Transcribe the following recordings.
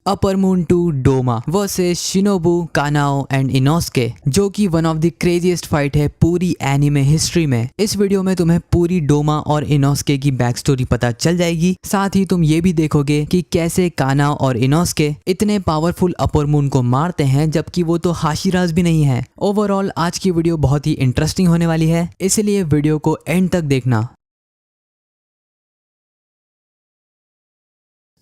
Upper moon 2 Doma versus Shinobu Kanao and Inosuke, जो कि one of the craziest fight है पूरी anime history में। इस वीडियो में तुम्हें पूरी डोमा और इनोस्के की बैक स्टोरी पता चल जाएगी। साथ ही तुम ये भी देखोगे कि कैसे कानाओ और इनोस्के इतने पावरफुल अपर मून को मारते हैं जबकि वो तो हाशिराज भी नहीं है। ओवरऑल आज की वीडियो बहुत ही इंटरेस्टिंग होने वाली है, इसलिए वीडियो को एंड तक देखना।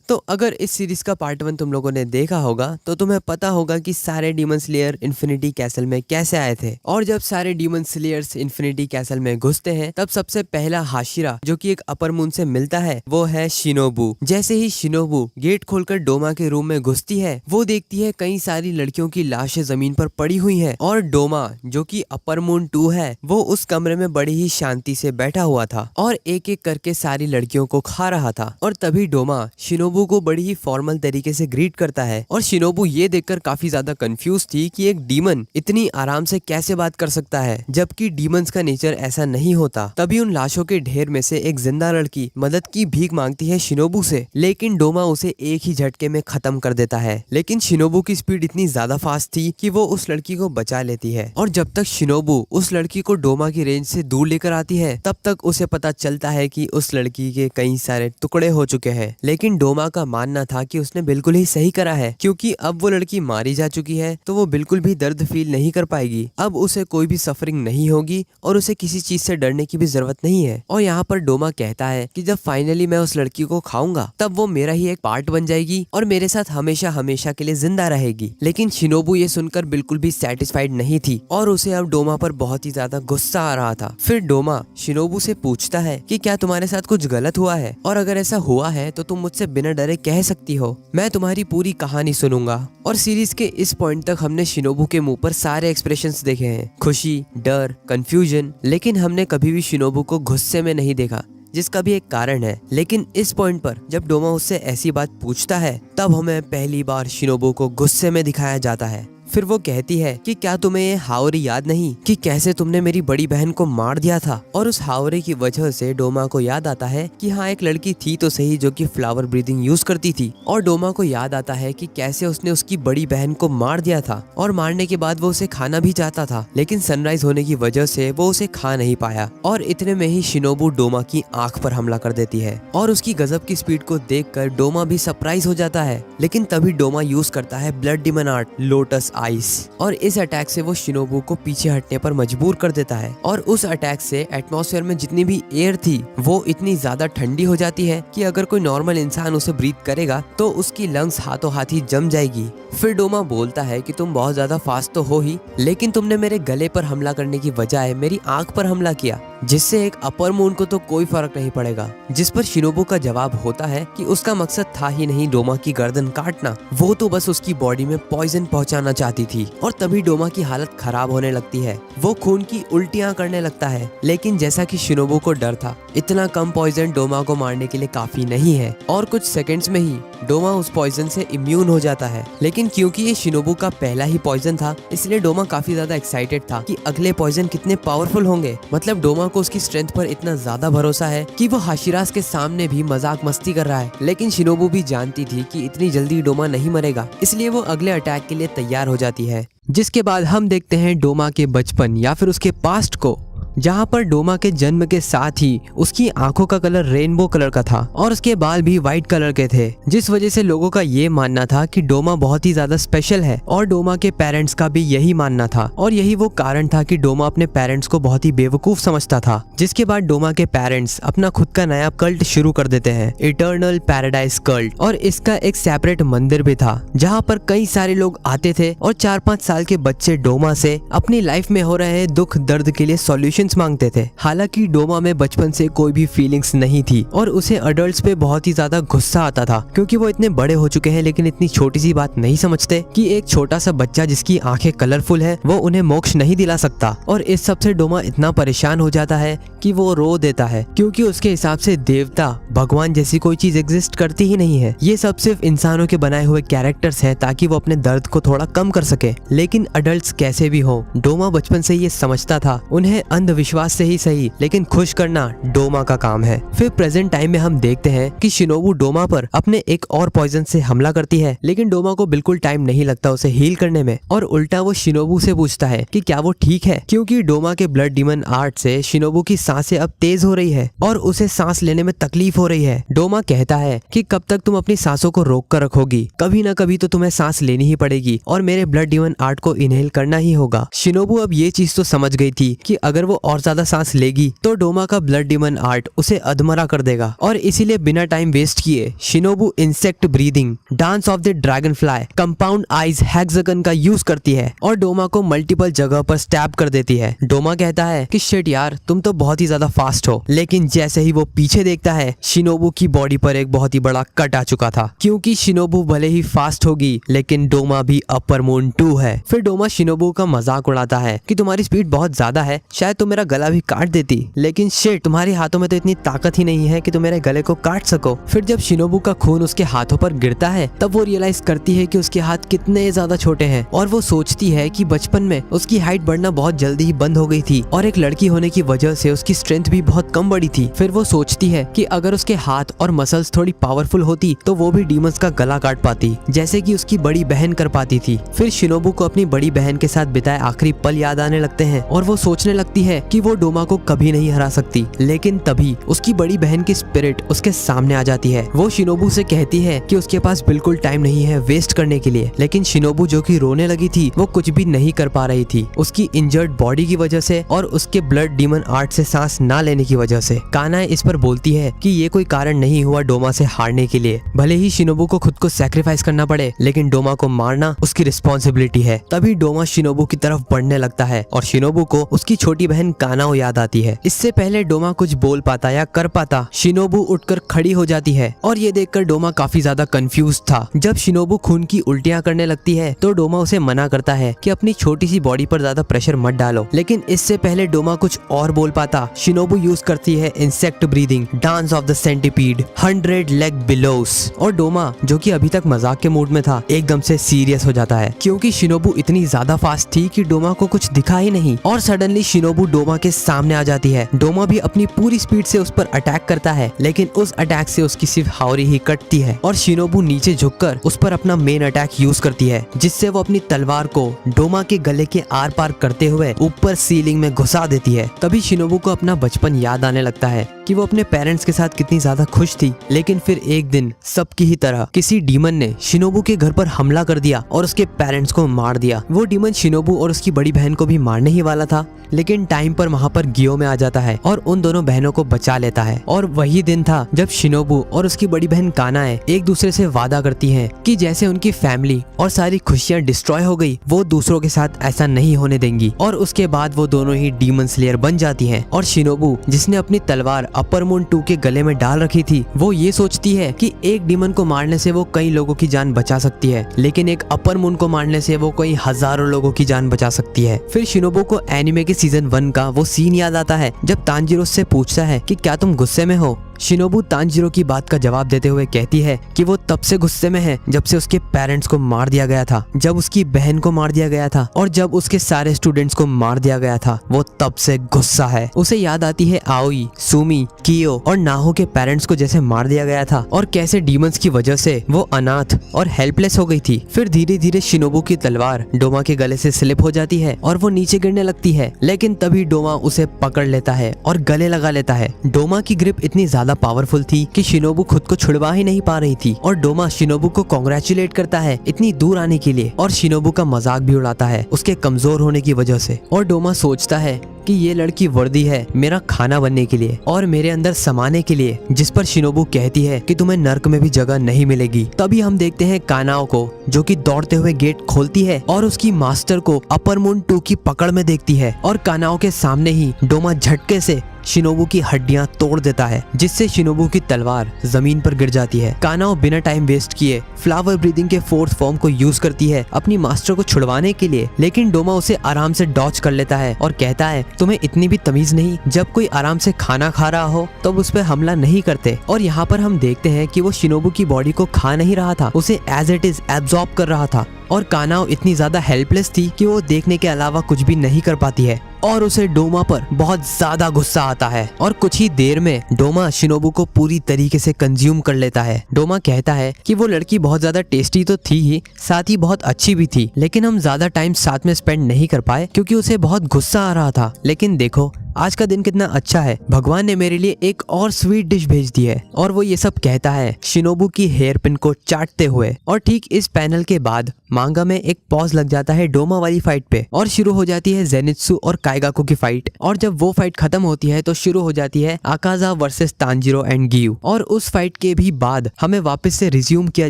तो अगर इस सीरीज का पार्ट 1 तुम लोगों ने देखा होगा तो तुम्हें पता होगा कि सारे डीमन स्लेयर इन्फिनिटी कैसल में कैसे आए थे। और जब सारे डीमन स्लेयर्स इन्फिनिटी कैसल में घुसते हैं तब सबसे पहला हाशिरा जो कि एक अपर मून से मिलता है वो है शिनोबू। जैसे ही शिनोबू गेट खोलकर डोमा के रूम में घुसती है वो देखती है कई सारी लड़कियों की लाशें जमीन पर पड़ी हुई है और डोमा जो कि अपर मून 2 है वो उस कमरे में बड़ी ही शांति से बैठा हुआ था और एक एक करके सारी लड़कियों को खा रहा था। और तभी डोमा शिनोबू को बड़ी ही फॉर्मल तरीके से ग्रीट करता है और शिनोबू ये देखकर काफी ज्यादा कंफ्यूज थी कि एक डीमन इतनी आराम से कैसे बात कर सकता है जबकि डीमंस का नेचर ऐसा नहीं होता। तभी उन लाशों के ढेर में से एक जिंदा लड़की मदद की भीख मांगती है शिनोबू से, लेकिन डोमा उसे एक ही झटके में खत्म कर देता है। लेकिन शिनोबू की स्पीड इतनी ज्यादा फास्ट थी कि वो उस लड़की को बचा लेती है और जब तक शिनोबू उस लड़की को डोमा की रेंज से दूर लेकर आती है तब तक उसे पता चलता है कि उस लड़की के कई सारे टुकड़े हो चुके हैं। लेकिन डोमा का मानना था कि उसने बिल्कुल ही सही करा है क्योंकि अब वो लड़की मारी जा चुकी है तो वो बिल्कुल भी दर्द फील नहीं कर पाएगी। अब उसे कोई भी सफरिंग नहीं होगी और उसे किसी चीज से डरने की भी जरूरत नहीं है। और यहाँ पर डोमा कहता है कि जब फाइनली मैं उस लड़की को खाऊंगा तब वो मेरा ही एक पार्ट बन जाएगी और मेरे साथ हमेशा हमेशा के लिए जिंदा रहेगी। लेकिन शिनोबू ये सुनकर बिल्कुल भी सेटिस्फाइड नहीं थी और उसे अब डोमा पर बहुत ही ज्यादा गुस्सा आ रहा था। फिर डोमा शिनोबू से पूछता है कि क्या तुम्हारे साथ कुछ गलत हुआ है और अगर ऐसा हुआ है तो तुम मुझसे बिना डरे कह सकती हो, मैं तुम्हारी पूरी कहानी सुनूंगा। और सीरीज के इस पॉइंट तक हमने शिनोबू के मुंह पर सारे एक्सप्रेशंस देखे हैं, खुशी, डर, कंफ्यूजन, लेकिन हमने कभी भी शिनोबू को गुस्से में नहीं देखा जिसका भी एक कारण है। लेकिन इस पॉइंट पर जब डोमा उससे ऐसी बात पूछता है तब हमें पहली बार शिनोबू को गुस्से में दिखाया जाता है। फिर वो कहती है कि क्या तुम्हें ये हावरी याद नहीं कि कैसे तुमने मेरी बड़ी बहन को मार दिया था। और उस हावरे की वजह से डोमा को याद आता है कि हाँ एक लड़की थी तो सही जो कि फ्लावर ब्रीदिंग यूज करती थी। और डोमा को याद आता है कि कैसे उसने उसकी बड़ी बहन को मार दिया था और मारने के बाद वो उसे खाना भी चाहता था, लेकिन सनराइज होने की वजह से वो उसे खा नहीं पाया। और इतने में ही शिनोबू डोमा की आंख पर हमला कर देती है और उसकी गजब की स्पीड को देखकर डोमा भी सरप्राइज हो जाता है। लेकिन तभी डोमा यूज करता है blood demon art lotus ice और इस अटैक से वो शिनोबू को पीछे हटने पर मजबूर कर देता है। और उस अटैक से एटमॉस्फेयर में जितनी भी एयर थी वो इतनी ज्यादा ठंडी हो जाती है कि अगर कोई नॉर्मल इंसान उसे ब्रीथ करेगा तो उसकी लंग्स हाथों हाथ ही जम जाएगी। फिर डोमा बोलता है कि तुम बहुत ज्यादा फास्ट तो हो ही, लेकिन तुमने मेरे गले पर हमला करने की बजाय मेरी आंख पर हमला किया जिससे एक अपर मून को तो कोई फर्क नहीं पड़ेगा। जिस पर शिनोबू का जवाब होता है कि उसका मकसद था ही नहीं डोमा की गर्दन काटना, वो तो बस उसकी बॉडी में पॉइजन पहुंचाना चाहती थी। और तभी डोमा की हालत खराब होने लगती है, वो खून की उल्टियां करने लगता है। लेकिन जैसा कि शिनोबू को डर था इतना कम पॉइजन डोमा को मारने के लिए काफी नहीं है और कुछ सेकंड्स में ही डोमा उस पॉइजन से इम्यून हो जाता है। लेकिन क्योंकि ये शिनोबू का पहला ही पॉइजन था इसलिए डोमा काफी ज्यादा एक्साइटेड था कि अगले पॉइजन कितने पावरफुल होंगे। मतलब डोमा को उसकी स्ट्रेंथ पर इतना ज्यादा भरोसा है कि वो हाशिराज के सामने भी मजाक मस्ती कर रहा है। लेकिन शिनोबू भी जानती थी कि इतनी जल्दी डोमा नहीं मरेगा, इसलिए वो अगले अटैक के लिए तैयार हो जाती है। जिसके बाद हम देखते हैं डोमा के बचपन या फिर उसके पास्ट को, जहाँ पर डोमा के जन्म के साथ ही उसकी आंखों का कलर रेनबो कलर का था और उसके बाल भी व्हाइट कलर के थे, जिस वजह से लोगों का ये मानना था कि डोमा बहुत ही ज्यादा स्पेशल है। और डोमा के पेरेंट्स का भी यही मानना था और यही वो कारण था कि डोमा अपने पेरेंट्स को बहुत ही बेवकूफ समझता था। जिसके बाद डोमा के पेरेंट्स अपना खुद का नया कल्ट शुरू कर देते हैं, इटर्नल पैराडाइज कल्ट, और इसका एक सेपरेट मंदिर भी था जहाँ पर कई सारे लोग आते थे और 4-5 साल के बच्चे डोमा से अपनी लाइफ में हो रहे दुख दर्द के लिए सॉल्यूशन मांगते थे। हालांकि डोमा में बचपन से कोई भी फीलिंग्स नहीं थी और उसे अडल्ट्स पे बहुत ही ज्यादा गुस्सा आता था क्योंकि वो इतने बड़े हो चुके हैं लेकिन इतनी छोटी सी बात नहीं समझते कि एक छोटा सा बच्चा जिसकी आंखें कलरफुल है वो उन्हें मोक्ष नहीं दिला सकता। और इस सब से डोमा इतना परेशान हो जाता है कि वो रो देता है क्योंकि उसके हिसाब से देवता भगवान जैसी कोई चीज एग्जिस्ट करती ही नहीं है। ये सब सिर्फ इंसानों के बनाए हुए कैरेक्टर्स हैं ताकि वो अपने दर्द को थोड़ा कम कर सके। लेकिन अडल्ट्स कैसे भी हो, डोमा बचपन से ये समझता था उन्हें अंधविश्वास से ही सही लेकिन खुश करना डोमा का काम है। फिर प्रेजेंट टाइम में हम देखते हैं कि शिनोबू डोमा पर अपने एक और पॉइजन से हमला करती है, लेकिन डोमा को बिल्कुल टाइम नहीं लगता उसे हील करने में और उल्टा वो शिनोबू से पूछता है कि क्या वो ठीक है, क्योंकि डोमा के ब्लड डीमन आर्ट से शिनोबू की सांसें अब तेज हो रही है और उसे सांस लेने में तकलीफ हो रही है। डोमा कहता है कि कब तक तुम अपनी सांसों को रोक कर रखोगी, कभी ना कभी तो तुम्हें सांस लेनी ही पड़ेगी और मेरे ब्लड डीमन आर्ट को इनहेल करना ही होगा। शिनोबू अब ये चीज तो समझ गई थी कि अगर वो और ज्यादा सांस लेगी तो डोमा का ब्लड डीमन आर्ट उसे अधमरा कर देगा और इसीलिए बिना टाइम वेस्ट किए Shinobu insect breathing dance of the dragon fly compound eyes hexagon का यूज करती है और डोमा को मल्टीपल जगह पर स्टैब कर देती है। डोमा कहता है कि शिट यार, तुम तो बहुत ही ज्यादा फास्ट हो, लेकिन जैसे ही वो पीछे देखता है शिनोबू की बॉडी पर एक बहुत ही बड़ा कट आ चुका था, क्योंकि शिनोबू भले ही फास्ट होगी लेकिन डोमा भी अपर मून 2 है। फिर डोमा शिनोबू का मजाक उड़ाता है कि तुम्हारी स्पीड बहुत ज्यादा है, शायद तुम मेरा गला भी काट देती, लेकिन शिट तुम्हारे हाथों में तो इतनी ताकत ही नहीं है कि तुम मेरे गले को काट सको। फिर जब शिनोबू का खून उसके हाथों पर गिरता है तब वो रियलाइज करती है कि उसके हाथ कितने ज्यादा छोटे हैं और वो सोचती है कि बचपन में उसकी हाइट बढ़ना बहुत जल्दी ही बंद हो गई थी और एक लड़की होने की वजह से उसकी स्ट्रेंथ भी बहुत कम बढ़ी थी। फिर वो सोचती है कि अगर उसके हाथ और मसल्स थोड़ी पावरफुल होती तो वो भी डीमंस का गला काट पाती, जैसे कि उसकी बड़ी बहन कर पाती थी। फिर शिनोबू को अपनी बड़ी बहन के साथ बिताए आखिरी पल याद आने लगते हैं और वो सोचने लगती है कि वो डोमा को कभी नहीं हरा सकती, लेकिन तभी उसकी बड़ी बहन की स्पिरिट उसके सामने आ जाती है। वो शिनोबू से कहती है कि उसके पास बिल्कुल टाइम नहीं है वेस्ट करने के लिए, लेकिन शिनोबू जो कि रोने लगी थी वो कुछ भी नहीं कर पा रही थी, उसकी इंजर्ड बॉडी की वजह से और उसके ब्लड डीमन आर्ट से सांस ना लेने की वजह से। कानाए इस पर बोलती है कि ये कोई कारण नहीं हुआ डोमा से हारने के लिए, भले ही शिनोबू को खुद को सैक्रिफाइस करना पड़े लेकिन डोमा को मारना उसकी रिस्पॉन्सिबिलिटी है। तभी डोमा शिनोबू की तरफ बढ़ने लगता है और शिनोबू को उसकी छोटी बहन कानाओ याद आती है। इससे पहले डोमा कुछ बोल पाता या कर पाता, शिनोबू उठकर खड़ी हो जाती है और ये देखकर डोमा काफी ज्यादा कंफ्यूज था। जब शिनोबू खून की उल्टियां करने लगती है तो डोमा उसे मना करता है कि अपनी छोटी सी बॉडी पर ज्यादा प्रेशर मत डालो, लेकिन इससे पहले डोमा कुछ और बोल पाता, शिनोबू यूज करती है insect breathing dance of the centipede 100 leg बिलोस और डोमा जो कि अभी तक मजाक के मूड में था एकदम से सीरियस हो जाता है, क्योंकि शिनोबू इतनी ज्यादा फास्ट थी कि डोमा को कुछ दिखा ही नहीं और सडनली शिनोबू डोमा के सामने आ जाती है। डोमा भी अपनी पूरी स्पीड से उस पर अटैक करता है, लेकिन उस अटैक से उसकी सिर्फ हावरी ही कटती है और शिनोबू नीचे झुककर उस पर अपना मेन अटैक यूज करती है, जिससे वो अपनी तलवार को डोमा के गले के आर पार करते हुए ऊपर सीलिंग में घुसा देती है। तभी शिनोबू को अपना बचपन याद आने लगता है कि वो अपने पेरेंट्स के साथ कितनी ज्यादा खुश थी, लेकिन फिर एक दिन सबकी ही तरह किसी डीमन ने शिनोबू के घर पर हमला कर दिया और उसके पेरेंट्स को मार दिया। वो डीमन शिनोबू और उसकी बड़ी बहन को भी मारने ही वाला था, लेकिन टाइम पर वहाँ पर गियो में आ जाता है और उन दोनों बहनों को बचा लेता है। और वही दिन था जब शिनोबू और उसकी बड़ी बहन कानाए एक दूसरे से वादा करती हैं कि जैसे उनकी फैमिली और सारी खुशियां डिस्ट्रॉय हो गई, वो दूसरों के साथ ऐसा नहीं होने देंगी। और उसके बाद वो दोनों ही डीमन स्लेयर बन जाती हैं और शिनोबू जिसने अपनी तलवार अपर मून 2 के गले में डाल रखी थी, वो ये सोचती है कि एक डीमन को मारने से वो कई लोगों की जान बचा सकती है, लेकिन एक अपर मून को मारने से वो कई हजारों लोगों की जान बचा सकती है। फिर शिनोबू को एनिमे के सीजन 1 का वो सीन याद आता है जब तांजीरो से पूछता है कि क्या तुम गुस्से में हो। शिनोबू तांजीरो की बात का जवाब देते हुए कहती है कि वो तब से गुस्से में है जब से उसके पेरेंट्स को मार दिया गया था, जब उसकी बहन को मार दिया गया था और जब उसके सारे स्टूडेंट्स को मार दिया गया था, वो तब से गुस्सा है। उसे याद आती है आओई, सुमी, कियो और नाहो के पेरेंट्स को जैसे मार दिया गया था और कैसे डीमंस की वजह से वो अनाथ और हेल्पलेस हो गई थी। फिर धीरे धीरे शिनोबू की तलवार डोमा के गले से स्लिप हो जाती है और वो नीचे गिरने लगती है, लेकिन तभी डोमा उसे पकड़ लेता है और गले लगा लेता है। डोमा की ग्रिप इतनी ज्यादा पावरफुल थी कि शिनोबू खुद को छुड़वा ही नहीं पा रही थी और डोमा शिनोबू को कांग्रेचुलेट करता है इतनी दूर आने के लिए और शिनोबू का मजाक भी उड़ाता है उसके कमजोर होने की वजह से। और डोमा सोचता है कि ये लड़की वर्दी है मेरा खाना बनने के लिए और मेरे अंदर समाने के लिए, जिस पर शिनोबू कहती है कि तुम्हें नर्क में भी जगह नहीं मिलेगी। तभी हम देखते हैं कानाओ को जो कि दौड़ते हुए गेट खोलती है और उसकी मास्टर को अपर मून 2 की पकड़ में देखती है और कानाओ के सामने ही डोमा झटके से शिनोबू की हड्डियां तोड़ देता है, जिससे शिनोबू की तलवार जमीन पर गिर जाती है। कानाओ बिना टाइम वेस्ट किए फ्लावर ब्रीदिंग के 4th फॉर्म को यूज करती है अपनी मास्टर को छुड़वाने के लिए, लेकिन डोमा उसे आराम से डॉच कर लेता है और कहता है तुम्हें इतनी भी तमीज नहीं, जब कोई आराम से खाना खा रहा हो तब उस पर हमला नहीं करते। और यहाँ पर हम देखते हैं कि वो शिनोबू की बॉडी को खा नहीं रहा था, उसे एज इट इज एब्जॉर्ब कर रहा था और कानाओ इतनी ज्यादा हेल्पलेस थी कि वो देखने के अलावा कुछ भी नहीं कर पाती है। और उसे डोमा पर बहुत ज्यादा गुस्सा आता है और कुछ ही देर में डोमा शिनोबू को पूरी तरीके से कंज्यूम कर लेता है। डोमा कहता है कि वो लड़की बहुत ज्यादा टेस्टी तो थी ही, साथ ही बहुत अच्छी भी थी, लेकिन हम ज्यादा टाइम साथ में स्पेंड नहीं कर पाए क्योंकि उसे बहुत गुस्सा आ रहा था। लेकिन देखो आज का दिन कितना अच्छा है, भगवान ने मेरे लिए एक और स्वीट डिश भेज दी है। और वो ये सब कहता है शिनोबू की हेयर पिन को चाटते हुए। और ठीक इस पैनल के बाद मांगा में एक पॉज लग जाता है डोमा वाली फाइट पे और शुरू हो जाती है जेनित्सु और काइगाकू की फाइट। और जब वो फाइट खत्म होती है तो शुरू हो जाती है Akaza versus Tanjiro and Giyu. और उस फाइट के भी बाद हमें वापस से रिज्यूम किया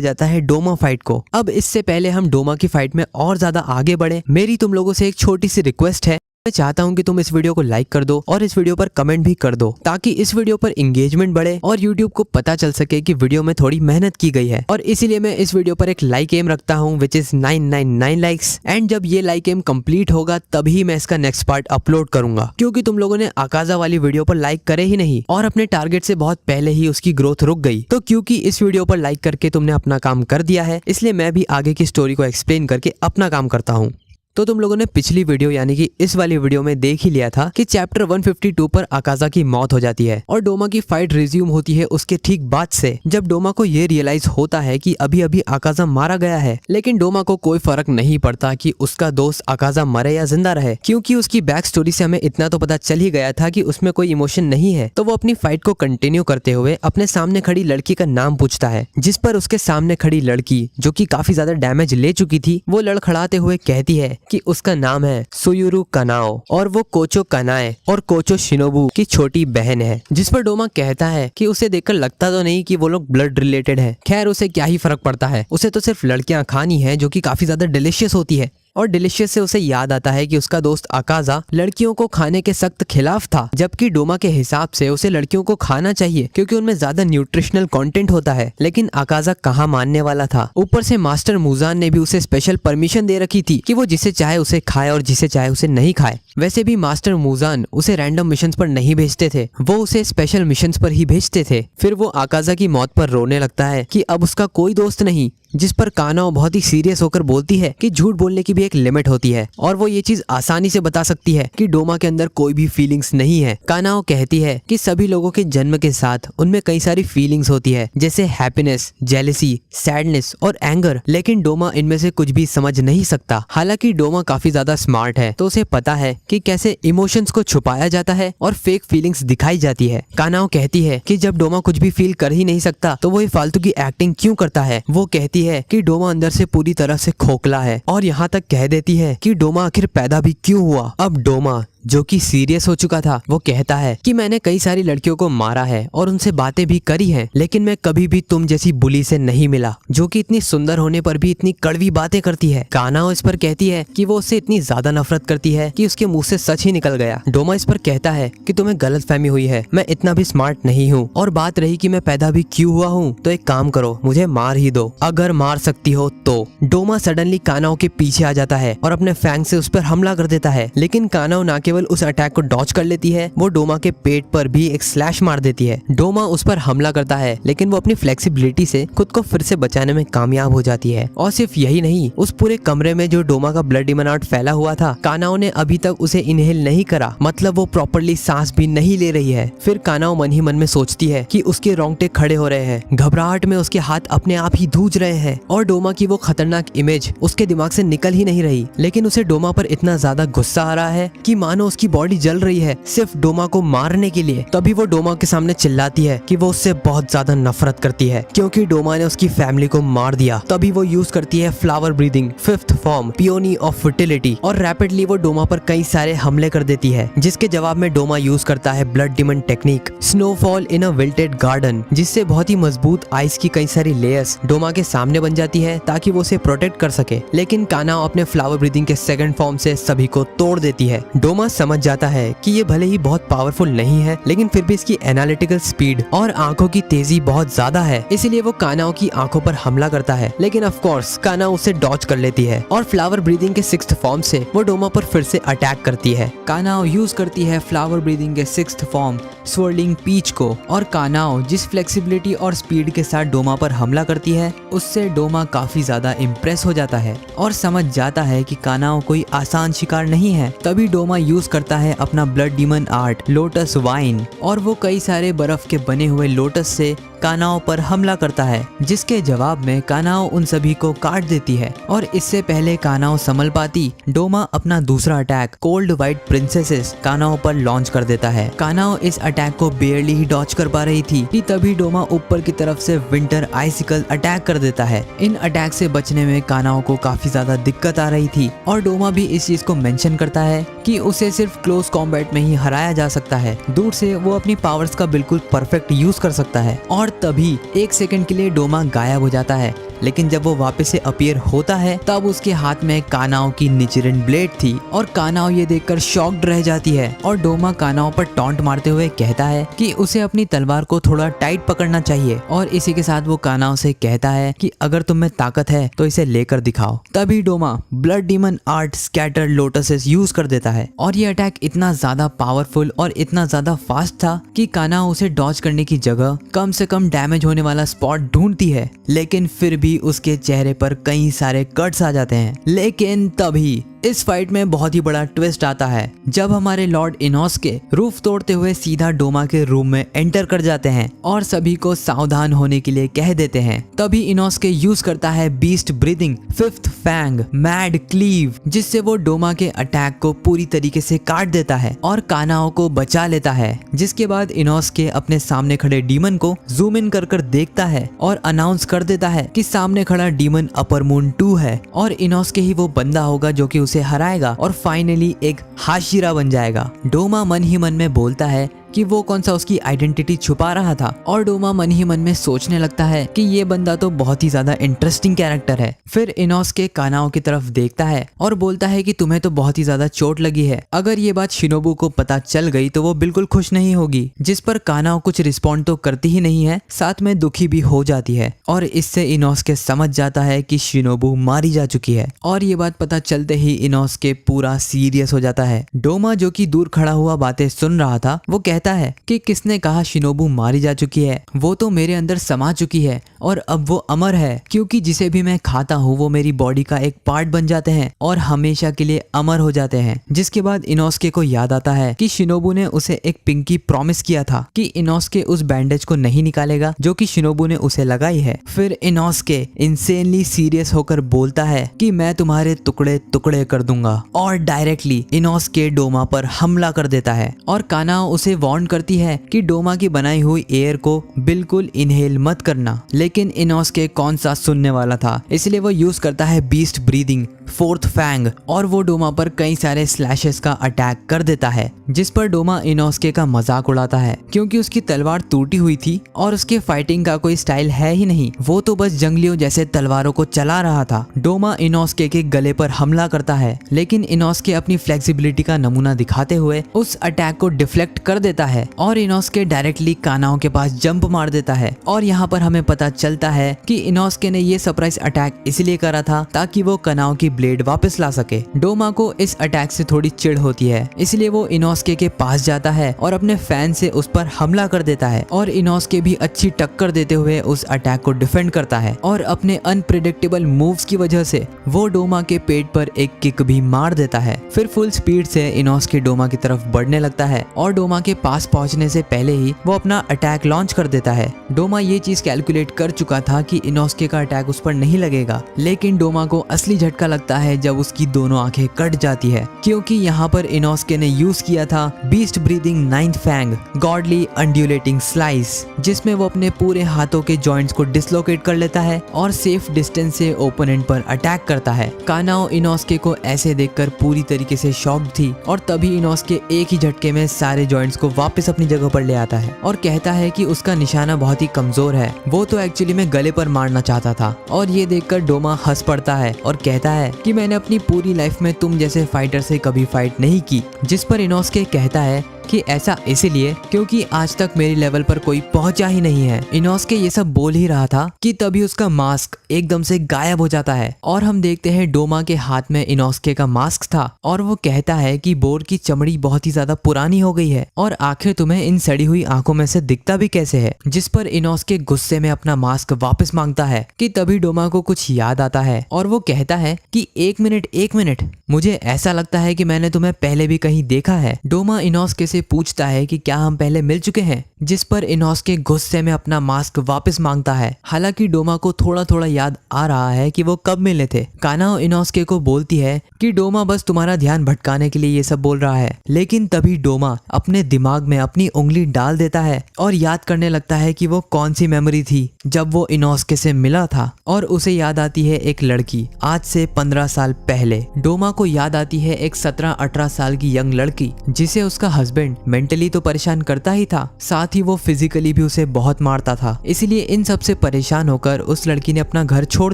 जाता है डोमा फाइट को। अब इससे पहले हम डोमा की फाइट में और ज्यादा आगे बढ़े, मेरी तुम लोगों से एक छोटी सी रिक्वेस्ट है। मैं चाहता हूं कि तुम इस वीडियो को लाइक कर दो और इस वीडियो पर कमेंट भी कर दो ताकि इस वीडियो पर एंगेजमेंट बढ़े और YouTube को पता चल सके कि वीडियो में थोड़ी मेहनत की गई है। और इसीलिए मैं इस वीडियो पर एक लाइक एम रखता हूं विच इज 999 लाइक्स। एंड जब ये लाइक एम कंप्लीट होगा तभी मैं इसका नेक्स्ट पार्ट अपलोड करूंगा, क्योंकि तुम लोगों ने आकाजा वाली वीडियो पर लाइक करे ही नहीं और अपने टारगेट से बहुत पहले ही उसकी ग्रोथ रुक गई। तो क्योंकि इस वीडियो पर लाइक करके तुमने अपना काम कर दिया है, इसलिए मैं भी आगे की स्टोरी को एक्सप्लेन करके अपना काम करता हूँ। तो तुम लोगों ने पिछली वीडियो यानी कि इस वाली वीडियो में देख ही लिया था कि चैप्टर 152 पर आकाजा की मौत हो जाती है और डोमा की फाइट रिज्यूम होती है उसके ठीक बाद से, जब डोमा को ये रियलाइज होता है कि अभी अभी आकाजा मारा गया है। लेकिन डोमा को कोई फर्क नहीं पड़ता कि उसका दोस्त आकाजा मरे या जिंदा रहे, क्योंकि उसकी बैक स्टोरी से हमें इतना तो पता चल ही गया था कि उसमें कोई इमोशन नहीं है। तो वो अपनी फाइट को कंटिन्यू करते हुए अपने सामने खड़ी लड़की का नाम पूछता है, जिस पर उसके सामने खड़ी लड़की जो कि काफी ज्यादा डैमेज ले चुकी थी, वो लड़खड़ाते हुए कहती है कि उसका नाम है सुयुरु कानाओ और वो कोचो कानाए और कोचो शिनोबू की छोटी बहन है। जिस पर डोमा कहता है कि उसे देखकर लगता तो नहीं कि वो लोग ब्लड रिलेटेड है। खैर उसे क्या ही फर्क पड़ता है, उसे तो सिर्फ लड़कियां खानी है जो कि काफी ज्यादा डिलीशियस होती है। और डिलीशियस से उसे याद आता है कि उसका दोस्त आकाजा लड़कियों को खाने के सख्त खिलाफ था, जबकि डोमा के हिसाब से उसे लड़कियों को खाना चाहिए क्योंकि उनमें ज्यादा न्यूट्रिशनल कंटेंट होता है। लेकिन आकाजा कहाँ मानने वाला था। ऊपर से मास्टर मुजान ने भी उसे स्पेशल परमिशन दे रखी थी कि वो जिसे चाहे उसे खाए और जिसे चाहे उसे नहीं खाए। वैसे भी मास्टर मुजान उसे रैंडम मिशंस पर नहीं भेजते थे, वो उसे स्पेशल मिशंस पर ही भेजते थे। फिर वो आकाजा की मौत पर रोने लगता है कि अब उसका कोई दोस्त नहीं, जिस पर कानाओ बहुत ही सीरियस होकर बोलती है कि झूठ बोलने की भी एक लिमिट होती है और वो ये चीज आसानी से बता सकती है कि डोमा के अंदर कोई भी फीलिंग्स नहीं है। कानाओ कहती है कि सभी लोगों के जन्म के साथ उनमें कई सारी फीलिंग्स होती है, जैसे हैप्पीनेस, जेलसी, सैडनेस और एंगर, लेकिन डोमा इनमें से कुछ भी समझ नहीं सकता। हालांकि डोमा काफी ज्यादा स्मार्ट है, तो उसे पता है कि कैसे इमोशंस को छुपाया जाता है और फेक फीलिंग्स दिखाई जाती है। कानाओ कहती है कि जब डोमा कुछ भी फील कर ही नहीं सकता तो वो ये फालतू की एक्टिंग क्यों करता है। वो कहती है कि डोमा अंदर से पूरी तरह से खोखला है और यहाँ तक कह देती है कि डोमा आखिर पैदा भी क्यों हुआ। अब डोमा जो कि सीरियस हो चुका था, वो कहता है कि मैंने कई सारी लड़कियों को मारा है और उनसे बातें भी करी हैं, लेकिन मैं कभी भी तुम जैसी बुली से नहीं मिला जो कि इतनी सुंदर होने पर भी इतनी कड़वी बातें करती है। कानाओ इस पर कहती है कि वो उससे इतनी ज्यादा नफरत करती है कि उसके मुंह से सच ही निकल गया। डोमा इस पर कहता है कि तुम्हें गलतफहमी हुई है, मैं इतना भी स्मार्ट नहीं हूँ। और बात रही कि मैं पैदा भी क्यों हुआ हूँ, तो एक काम करो, मुझे मार ही दो, अगर मार सकती हो तो। डोमा सडनली कानाओ के पीछे आ जाता है और अपने फैंग से उस पर हमला कर देता है, लेकिन कानाओ न केवल उस अटैक को डॉच कर लेती है, वो डोमा के पेट पर भी एक स्लैश मार देती है। डोमा उस पर हमला करता है, लेकिन वो अपनी फ्लेक्सिबिलिटी से खुद को फिर से बचाने में कामयाब हो जाती है। और सिर्फ यही नहीं, उस पूरे कमरे में जो डोमा का ब्लड डिमोनाट फैला हुआ था, कानाओ ने अभी तक उसे इनहेल नहीं करा, मतलब वो प्रॉपर्ली सांस भी नहीं ले रही है। फिर कानाओ मन ही मन में सोचती है कि उसके रोंगटे खड़े हो रहे हैं, घबराहट में उसके हाथ अपने आप ही धूज रहे हैं और डोमा की वो खतरनाक इमेज उसके दिमाग से निकल ही नहीं रही। लेकिन उसे डोमा पर इतना ज्यादा गुस्सा आ रहा है कि मानो उसकी बॉडी जल रही है सिर्फ डोमा को मारने के लिए। तभी वो डोमा के सामने चिल्लाती है कि वो उससे बहुत ज्यादा नफरत करती है क्योंकि डोमा ने उसकी फैमिली को मार दिया। तभी वो यूज करती है flower breathing, fifth form, peony of fertility और रैपिडली वो डोमा पर कई सारे हमले कर देती है, जिसके जवाब में डोमा यूज करता है blood demon technique, snowfall in a wilted garden, जिससे बहुत ही मजबूत आइस की कई सारी लेयर्स डोमा के सामने बन जाती है ताकि वो उसे प्रोटेक्ट कर सके। लेकिन कानाओ अपने फ्लावर ब्रीदिंग के सेकंड फॉर्म से सभी को तोड़ देती है। डोमा समझ जाता है कि ये भले ही बहुत पावरफुल नहीं है, लेकिन फिर भी इसकी एनालिटिकल स्पीड और आंखों की तेजी बहुत ज्यादा है, इसलिए वो कानाओ की आंखों पर हमला करता है। लेकिन ऑफ कोर्स कानाओ उसे डॉच कर लेती है और फ्लावर ब्रीदिंग के सिक्स्थ फॉर्म से वो डोमा पर फिर से अटैक करती है। कानाओ यूज करती है फ्लावर ब्रीदिंग के सिक्स्थ फॉर्म स्वर्लिंग पीच को और कानाओ जिस फ्लेक्सिबिलिटी और स्पीड के साथ डोमा पर हमला करती है, उससे डोमा काफी ज्यादा इम्प्रेस हो जाता है और समझ जाता है कि कानाओ कोई आसान शिकार नहीं है। तभी डोमा यूज यूज करता है अपना blood demon art lotus wine और वो कई सारे बर्फ के बने हुए लोटस से कानाओ पर हमला करता है, जिसके जवाब में कानाओ उन सभी को काट देती है। और इससे पहले कानाओ संभल पाती, डोमा अपना दूसरा अटैक कोल्ड व्हाइट प्रिंसेसेस कानाओ पर लॉन्च कर देता है। कानाओ इस अटैक को बेयरली ही डॉच कर पा रही थी कि तभी डोमा ऊपर की तरफ से विंटर आइसिकल अटैक कर देता है। इन अटैक से बचने में कानाओ को काफी ज्यादा दिक्कत आ रही थी और डोमा भी इस चीज को मेंशन करता है कि उसे सिर्फ क्लोज कॉम्बैट में ही हराया जा सकता है, दूर से वो अपनी पावर्स का बिल्कुल परफेक्ट यूज कर सकता है। और तभी एक सेकंड के लिए डोमा गायब हो जाता है, लेकिन जब वो वापस से अपीयर होता है तब उसके हाथ में कानाओ की निचिरन ब्लेड थी और कानाओ ये देखकर शॉक्ड रह जाती है और डोमा कानाओ पर टॉन्ट मारते हुए कहता है कि उसे अपनी तलवार को थोड़ा टाइट पकड़ना चाहिए और इसी के साथ वो कानाओ से कहता है कि अगर तुम में ताकत है तो इसे लेकर दिखाओ। तभी Doma blood demon art scatter lotuses use कर देता है और ये अटैक इतना ज्यादा पावरफुल और इतना ज्यादा फास्ट था कि कानाओ उसे डॉज करने की जगह कम से कम डैमेज होने वाला स्पॉट ढूंढती है, लेकिन फिर भी उसके चेहरे पर कई सारे कट्स आ जाते हैं। लेकिन तभी इस फाइट में बहुत ही बड़ा ट्विस्ट आता है जब हमारे लॉर्ड इनोस्के रूफ तोड़ते हुए सीधा डोमा के रूम में एंटर कर जाते हैं और सभी को सावधान होने के लिए कह देते हैं। तभी इनोस्के यूज करता है beast breathing fifth fang mad cleave, जिससे वो डोमा के अटैक को पूरी तरीके से काट देता है और कानाओ को बचा लेता है। जिसके बाद इनोस्के अपने सामने खड़े डीमन को जूम इन कर देखता है और अनाउंस कर देता है कि सामने खड़ा डीमन अपर मून 2 है और इनोस्के ही वो बंदा होगा जो कि उसे हराएगा और फाइनली एक हाशिरा बन जाएगा। डोमा मन ही मन में बोलता है कि वो कौन सा उसकी आइडेंटिटी छुपा रहा था और डोमा मन ही मन में सोचने लगता है कि ये बंदा तो बहुत ही ज्यादा इंटरेस्टिंग कैरेक्टर है। फिर इनोस्के कानाओ की तरफ देखता है और बोलता है कि तुम्हें तो बहुत ही ज्यादा चोट लगी है, अगर ये बात शिनोबू को पता चल गई तो वो बिल्कुल खुश नहीं होगी। जिस पर कानाओ कुछ रिस्पॉन्ड तो करती ही नहीं है, साथ में दुखी भी हो जाती है और इससे इनोस्के समझ जाता है कि शिनोबू मारी जा चुकी है और ये बात पता चलते ही इनोस्के पूरा सीरियस हो जाता है। डोमा जो कि दूर खड़ा हुआ बातें सुन रहा था वो कहता है कि किसने कहा शिनोबू मारी जा चुकी है, वो तो मेरे अंदर समा चुकी है और अब वो अमर है, क्योंकि जिसे भी मैं खाता हूँ वो मेरी बॉडी का एक पार्ट बन जाते हैं और हमेशा के लिए अमर हो जाते हैं। जिसके बाद इनोस्के को याद आता है कि शिनोबू ने उसे एक पिंकी प्रॉमिस किया था कि इनोस्के उस बैंडेज को नहीं निकालेगा जो कि शिनोबू ने उसे लगाई है। फिर इनोस्के इंसेनली सीरियस होकर बोलता है कि मैं तुम्हारे टुकड़े टुकड़े कर दूंगा और डायरेक्टली इनोस्के डोमा पर हमला कर देता है और कानाओ उसे वार्न करती है कि डोमा की बनाई हुई एयर को बिल्कुल इनहेल मत करना, लेकिन इनोस्के कौन सा सुनने वाला था, इसलिए वो यूज करता है बीस्ट ब्रीदिंग फोर्थ फैंग और वो डोमा पर कई सारे स्लैशेस का अटैक कर देता है, जिस पर डोमा इनोस्के का मजाक उड़ाता है क्योंकि उसकी तलवार टूटी हुई थी और उसके फाइटिंग का कोई स्टाइल है ही नहीं, वो तो बस जंगलियों जैसे तलवारों को चला रहा था। डोमा इनोस्के के गले पर हमला करता है, लेकिन इनोस्के अपनी फ्लेक्सिबिलिटी का नमूना दिखाते हुए उस अटैक को डिफ्लेक्ट कर देता है और इनोस्के डायरेक्टली कानाओ के पास जंप मार देता है। और यहाँ पर हमें पता चलता है कि इनोस्के ने ये सरप्राइज अटैक इसलिए करा था ताकि वो कानाओ की ब्लेड वापस ला सके। डोमा को इस अटैक से थोड़ी चिढ़ होती है, इसलिए वो इनोस्के के पास जाता है और अपने फैन से उस पर हमला कर देता है और इनोस्के भी अच्छी टक्कर देते हुए उस अटैक को डिफेंड करता है और अपने अनप्रेडिक्टेबल मूव्स की वजह से वो डोमा के पेट पर एक किक भी मार देता है। फिर फुल स्पीड से इनोस्के डोमा की तरफ बढ़ने लगता है और डोमा के पास पहुंचने से पहले ही वो अपना अटैक लॉन्च कर देता है। डोमा ये चीज कैलकुलेट कर चुका था कि इनोस्के का अटैक उस पर नहीं लगेगा, लेकिन डोमा को असली झटका लगता है जब उसकी दोनों आंखें कट जाती है, क्योंकि यहाँ पर इनोस्के ने यूज किया था beast breathing ninth fang godly undulating slice, जिसमें वो अपने पूरे हाथों के जॉइंट्स को डिसलोकेट कर लेता है और सेफ डिस्टेंस से ओपोनेंट पर अटैक करता है। कानाओ इनोस्के को ऐसे देखकर पूरी तरीके से शॉक्ड थी और तभी इनोस्के एक ही झटके में सारे जॉइंट्स को वापस अपनी जगह पर ले आता है और कहता है कि उसका निशाना बहुत ही कमजोर है, वो तो एक्चुअली में गले पर मारना चाहता था। और ये देखकर डोमा हंस पड़ता है और कहता है कि मैंने अपनी पूरी लाइफ में तुम जैसे फाइटर से कभी फाइट नहीं की। जिस पर इनोस्के कहता है कि ऐसा इसलिए क्योंकि आज तक मेरी लेवल पर कोई पहुंचा ही नहीं है। इनोस्के ये सब बोल ही रहा था कि तभी उसका मास्क एकदम से गायब हो जाता है और हम देखते हैं डोमा के हाथ में इनोस्के का मास्क था और वो कहता है कि बोर की चमड़ी बहुत ही ज्यादा पुरानी हो गई है और आखिर तुम्हें इन सड़ी हुई आंखों में से दिखता भी कैसे है। जिस पर इनोस्के गुस्से में अपना मास्क वापस मांगता है कि तभी डोमा को कुछ याद आता है और वो कहता है कि एक मिनट, मुझे ऐसा लगता है कि मैंने तुम्हें पहले भी कहीं देखा है। डोमा इनोस्के से पूछता है कि क्या हम पहले मिल चुके हैं, जिस पर इनोस्के गुस्से में अपना मास्क वापस मांगता है। हालांकि डोमा को थोड़ा थोड़ा याद आ रहा है कि वो कब मिले थे। कानाओ इनोस्के को बोलती है कि डोमा बस तुम्हारा ध्यान भटकाने के लिए ये सब बोल रहा है, लेकिन तभी डोमा अपने दिमाग में अपनी उंगली डाल देता है और याद करने लगता है कि वो कौन सी मेमोरी थी जब वो इनोस्के से मिला था और उसे याद आती है एक लड़की आज से 15 साल पहले। डोमा को याद आती है एक 17-18 साल की यंग लड़की जिसे उसका हस्बैंड मेंटली तो परेशान करता ही था, साथ ही वो फिजिकली भी उसे बहुत मारता था। इसलिए इन सब से परेशान होकर उस लड़की ने अपना घर छोड़